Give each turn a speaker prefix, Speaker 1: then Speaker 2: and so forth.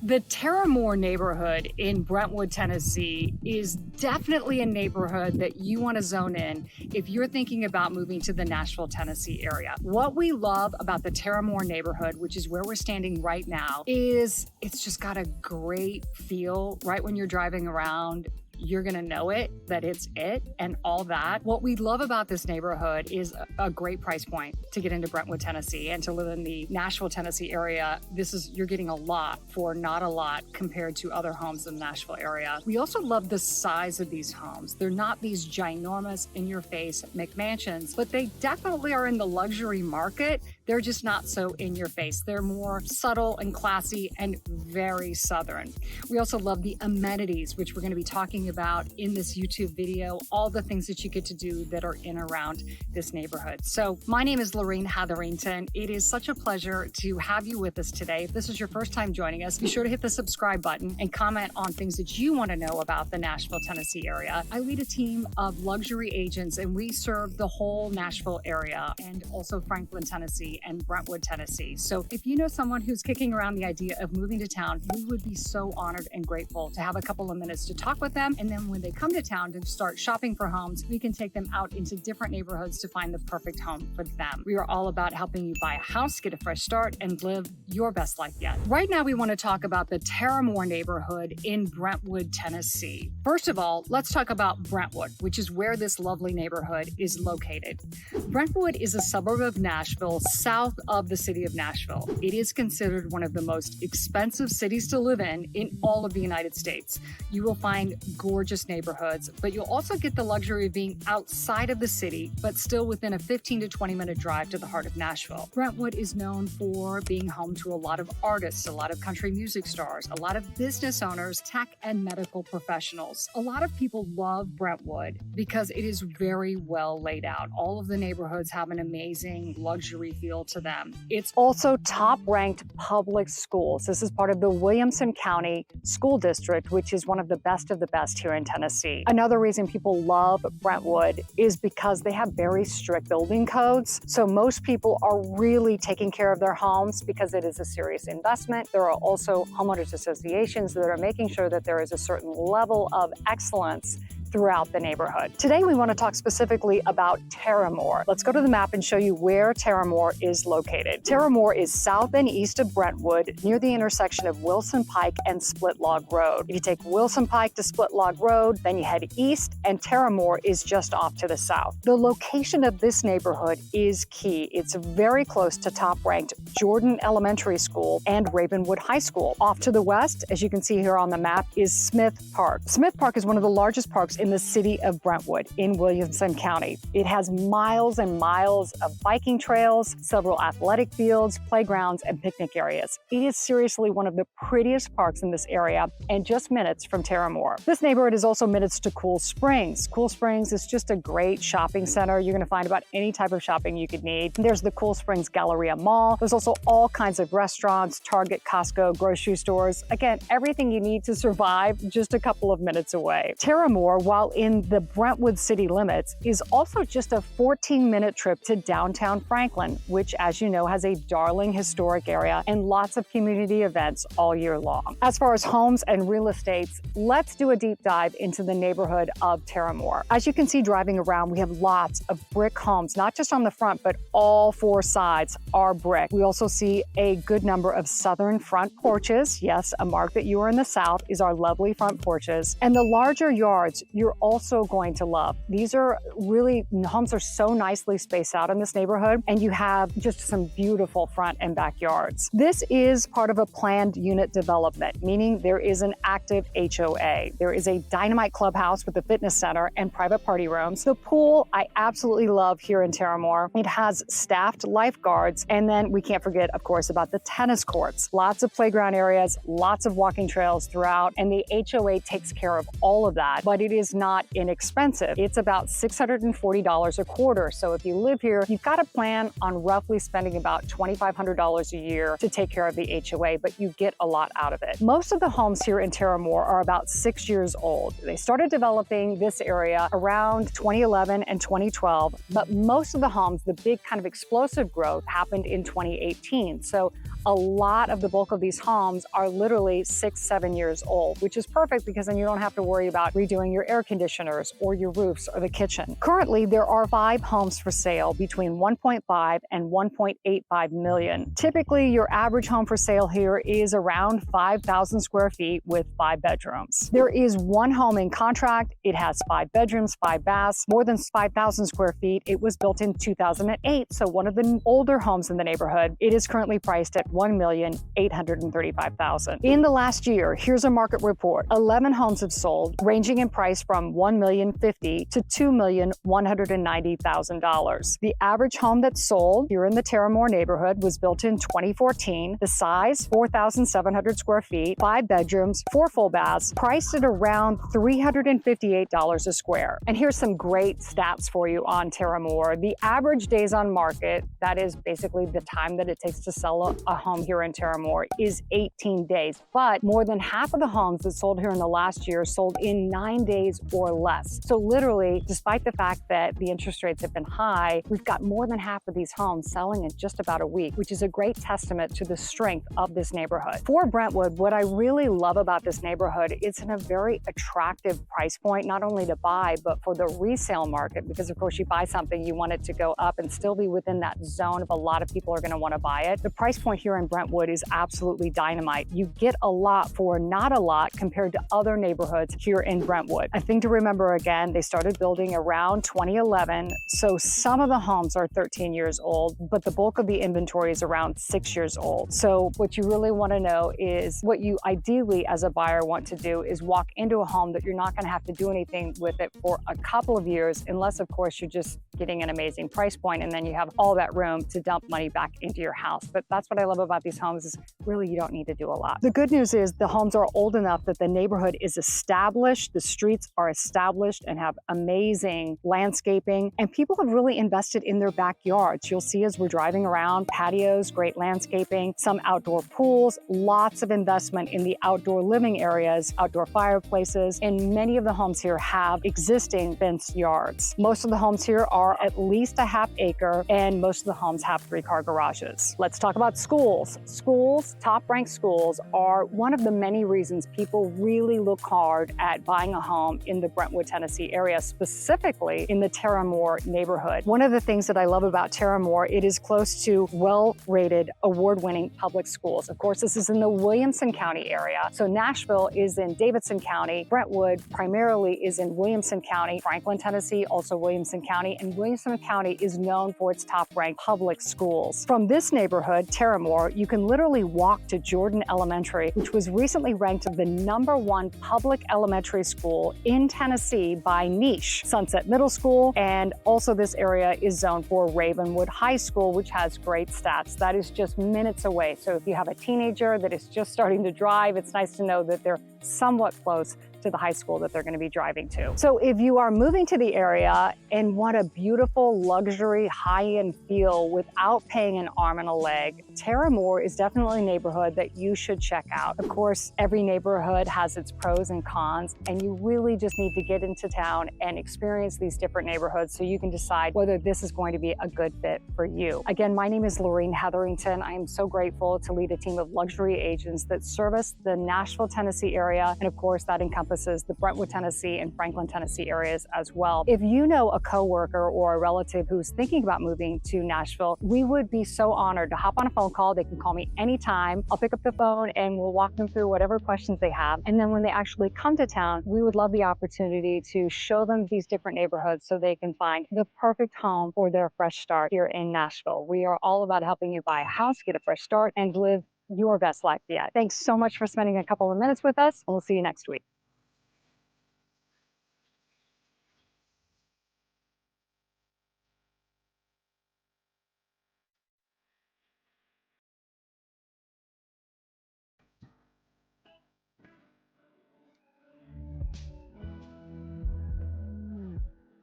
Speaker 1: The Taramore neighborhood in Brentwood, Tennessee is definitely a neighborhood that you want to zone in if you're thinking about moving to the Nashville, Tennessee area. What we love about the Taramore neighborhood, which is where we're standing right now, is it's just got a great feel right when you're driving around. You're gonna know it, that it's it, and all that. What we love about this neighborhood is a great price point to get into Brentwood, Tennessee, and to live in the Nashville, Tennessee area. You're getting a lot for not a lot compared to other homes in the Nashville area. We also love the size of these homes. They're not these ginormous, in-your-face McMansions, but they definitely are in the luxury market. They're just not so in your face. They're more subtle and classy and very Southern. We also love the amenities, which we're gonna be talking about in this YouTube video, all the things that you get to do that are in around this neighborhood. So my name is Lorene Hetherington. It is such a pleasure to have you with us today. If this is your first time joining us, be sure to hit the subscribe button and comment on things that you want to know about the Nashville, Tennessee area. I lead a team of luxury agents and we serve the whole Nashville area and also Franklin, Tennessee and Brentwood, Tennessee. So if you know someone who's kicking around the idea of moving to town, we would be so honored and grateful to have a couple of minutes to talk with them. And then when they come to town to start shopping for homes, we can take them out into different neighborhoods to find the perfect home for them. We are all about helping you buy a house, get a fresh start, and live your best life yet. Right now, we want to talk about the Taramore neighborhood in Brentwood, Tennessee. First of all, let's talk about Brentwood, which is where this lovely neighborhood is located. Brentwood is a suburb of Nashville, south of the city of Nashville. It is considered one of the most expensive cities to live in all of the United States. You will find gorgeous neighborhoods, but you'll also get the luxury of being outside of the city, but still within a 15 to 20 minute drive to the heart of Nashville. Brentwood is known for being home to a lot of artists, a lot of country music stars, a lot of business owners, tech and medical professionals. A lot of people love Brentwood because it is very well laid out. All of the neighborhoods have an amazing luxury feel to them. It's also top-ranked public schools. This is part of the Williamson County School District, which is one of the best here in Tennessee. Another reason people love Brentwood is because they have very strict building codes. So most people are really taking care of their homes because it is a serious investment. There are also homeowners associations that are making sure that there is a certain level of excellence throughout the neighborhood. Today, we want to talk specifically about Taramore. Let's go to the map and show you where Taramore is located. Taramore is south and east of Brentwood, near the intersection of Wilson Pike and Split Log Road. If you take Wilson Pike to Split Log Road, then you head east, and Taramore is just off to the south. The location of this neighborhood is key. It's very close to top-ranked Jordan Elementary School and Ravenwood High School. Off to the west, as you can see here on the map, is Smith Park. Smith Park is one of the largest parks in the city of Brentwood in Williamson County. It has miles and miles of biking trails, several athletic fields, playgrounds, and picnic areas. It is seriously one of the prettiest parks in this area and just minutes from Taramore. This neighborhood is also minutes to Cool Springs. Cool Springs is just a great shopping center. You're going to find about any type of shopping you could need. There's the Cool Springs Galleria Mall. There's also all kinds of restaurants, Target, Costco, grocery stores. Again, everything you need to survive just a couple of minutes away. Taramore, while in the Brentwood city limits, is also just a 14-minute trip to downtown Franklin, which, as you know, has a darling historic area and lots of community events all year long. As far as homes and real estates, let's do a deep dive into the neighborhood of Taramore. As you can see driving around, we have lots of brick homes, not just on the front, but all four sides are brick. We also see a good number of southern front porches. Yes, a mark that you are in the south is our lovely front porches. And the larger yards, you're also going to love. These are really, homes are so nicely spaced out in this neighborhood, and you have just some beautiful front and backyards. This is part of a planned unit development, meaning there is an active HOA. There is a dynamite clubhouse with a fitness center and private party rooms. The pool, I absolutely love here in Taramore. It has staffed lifeguards, and then we can't forget, of course, about the tennis courts. Lots of playground areas, lots of walking trails throughout, and the HOA takes care of all of that, but it is not inexpensive. It's about $640 a quarter. So if you live here, you've got to plan on roughly spending about $2,500 a year to take care of the HOA, but you get a lot out of it. Most of the homes here in Taramore are about 6 years old. They started developing this area around 2011 and 2012, but most of the homes, the big kind of explosive growth happened in 2018. So a lot of the bulk of these homes are literally 6-7 years old, which is perfect because then you don't have to worry about redoing your air conditioners or your roofs or the kitchen. Currently, there are 5 homes for sale between 1.5 and 1.85 million. Typically, your average home for sale here is around 5,000 square feet with 5 bedrooms. There is one home in contract. It has 5 bedrooms, 5 baths, more than 5,000 square feet. It was built in 2008, so one of the older homes in the neighborhood. It is currently priced at $1,835,000. In the last year, here's a market report. 11 homes have sold, ranging in price from $1,050,000 to $2,190,000. The average home that sold here in the Taramore neighborhood was built in 2014. The size, 4,700 square feet, 5 bedrooms, 4 full baths, priced at around $358 a square. And here's some great stats for you on Taramore. The average days on market, that is basically the time that it takes to sell a home here in Taramore, is 18 days. But more than half of the homes that sold here in the last year sold in 9 days or less. So literally, despite the fact that the interest rates have been high, we've got more than half of these homes selling in just about a week, which is a great testament to the strength of this neighborhood. For Brentwood, what I really love about this neighborhood, it's in a very attractive price point, not only to buy, but for the resale market, because of course you buy something, you want it to go up and still be within that zone of a lot of people are going to want to buy it. The price point here in Brentwood is absolutely dynamite. You get a lot for not a lot compared to other neighborhoods here in Brentwood. A thing to remember again, they started building around 2011, so some of the homes are 13 years old, but the bulk of the inventory is around 6 years old. So what you really want to know is what you ideally as a buyer want to do is walk into a home that you're not going to have to do anything with it for a couple of years, unless of course you're just getting an amazing price point and then you have all that room to dump money back into your house. But that's what I love about these homes is really you don't need to do a lot. The good news is the homes are old enough that the neighborhood is established, the streets are established and have amazing landscaping, and people have really invested in their backyards. You'll see as we're driving around, patios, great landscaping, some outdoor pools, lots of investment in the outdoor living areas, outdoor fireplaces, and many of the homes here have existing fenced yards. Most of the homes here are at least a half acre, and most of the homes have 3-car garages. Let's talk about schools. Schools, top-ranked schools, are one of the many reasons people really look hard at buying a home in the Brentwood, Tennessee area, specifically in the Taramore neighborhood. One of the things that I love about Taramore, it is close to well-rated, award-winning public schools. Of course, this is in the Williamson County area. So Nashville is in Davidson County. Brentwood primarily is in Williamson County. Franklin, Tennessee, also Williamson County. And Williamson County is known for its top-ranked public schools. From this neighborhood, Taramore, you can literally walk to Jordan Elementary, which was recently ranked the #1 public elementary school in Tennessee by Niche. Sunset Middle School, and also this area is zoned for Ravenwood High School, which has great stats. That is just minutes away. So if you have a teenager that is just starting to drive, it's nice to know that they're somewhat close to the high school that they're going to be driving to. So if you are moving to the area and want a beautiful luxury high-end feel without paying an arm and a leg, Taramore is definitely a neighborhood that you should check out. Of course, every neighborhood has its pros and cons, and you really just need to get into town and experience these different neighborhoods so you can decide whether this is going to be a good fit for you. Again, my name is Lorene Hetherington. I am so grateful to lead a team of luxury agents that service the Nashville, Tennessee area, and of course that encompasses the Brentwood, Tennessee and Franklin, Tennessee areas as well. If you know a coworker or a relative who's thinking about moving to Nashville, we would be so honored to hop on a phone call. They can call me anytime. I'll pick up the phone and we'll walk them through whatever questions they have. And then when they actually come to town, we would love the opportunity to show them these different neighborhoods so they can find the perfect home for their fresh start here in Nashville. We are all about helping you buy a house, get a fresh start, and live your best life yet. Thanks so much for spending a couple of minutes with us. We'll see you next week.